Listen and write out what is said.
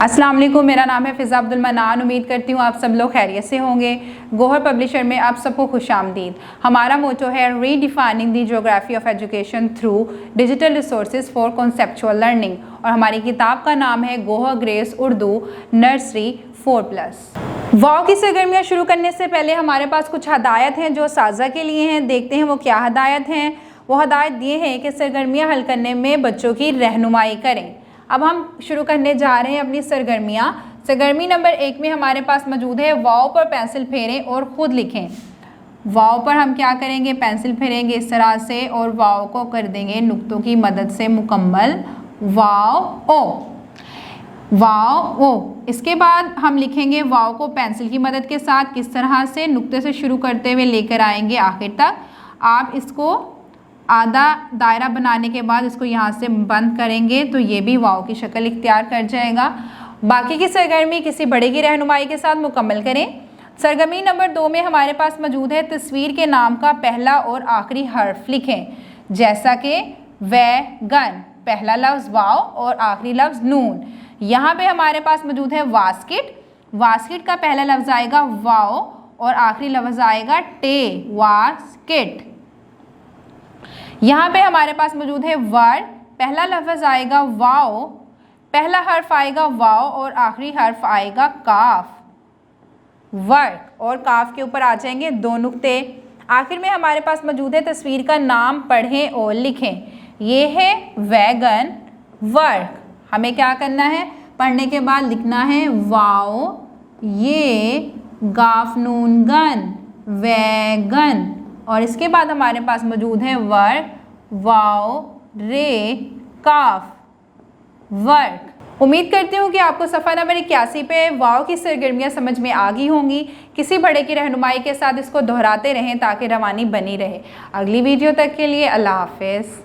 अस्सलाम वालेकुम, मेरा नाम है फ़िज़ा अब्दुल मन्नान। उम्मीद करती हूँ आप सब लोग खैरियत से होंगे। गोहर पब्लिशर में आप सबको खुशामदीद। हमारा मोटो है redefining the geography of education through digital resources for conceptual learning, और हमारी किताब का नाम है गोहर ग्रेस उर्दू नर्सरी 4+। वाव की सरगर्मियाँ शुरू करने से पहले हमारे पास कुछ हदायत हैं जो साजा के लिए हैं। देखते हैं वो क्या हदायत हैं। वो हदायत ये है कि सरगर्मियाँ हल करने में बच्चों की रहनुमाई करें। अब हम शुरू करने जा रहे हैं अपनी सरगर्मियाँ। सरगर्मी नंबर 1 में हमारे पास मौजूद है वाव पर पेंसिल फेरें और ख़ुद लिखें। वाव पर हम क्या करेंगे, पेंसिल फेरेंगे इस तरह से और वाव को कर देंगे नुक्तों की मदद से मुकम्मल। वाव ओ, वाव ओ। इसके बाद हम लिखेंगे वाव को पेंसिल की मदद के साथ किस तरह से, नुक्ते से शुरू करते हुए लेकर आएंगे आखिर तक। आप इसको आधा दायरा बनाने के बाद इसको यहाँ से बंद करेंगे तो ये भी वाव की शक्ल इख्तियार कर जाएगा। बाकी की सरगर्मी किसी बड़े की रहनुमाई के साथ मुकम्मल करें। सरगर्मी नंबर 2 में हमारे पास मौजूद है तस्वीर के नाम का पहला और आखिरी हर्फ लिखें, जैसा कि वैगन, पहला लफ्ज़ वाव और आखिरी लफ्ज़ नून। यहाँ पे हमारे पास मौजूद है वास्किट। वास्किट का पहला लफ्ज़ आएगा वाव और आखिरी लफ्ज़ आएगा टे, वास्किट। यहाँ पे हमारे पास मौजूद है वर्ड। पहला लफ्ज़ आएगा वाव, पहला हर्फ आएगा वाव और आखिरी हर्फ आएगा काफ, वर्क। और काफ के ऊपर आ जाएंगे 2 नुक्ते। आखिर में हमारे पास मौजूद है तस्वीर का नाम पढ़ें और लिखें। ये है वैगन, वर्क। हमें क्या करना है, पढ़ने के बाद लिखना है वाव, ये गाफ नून गन, वैगन। और इसके बाद हमारे पास मौजूद है वर्क, वाव रे काफ, वर्क। उम्मीद करती हूँ कि आपको सफ़ा नंबर 81 पे वाव की सरगर्मियाँ समझ में आ गई होंगी। किसी बड़े की रहनुमाई के साथ इसको दोहराते रहें ताकि रवानी बनी रहे। अगली वीडियो तक के लिए अल्लाह हाफ़िज़।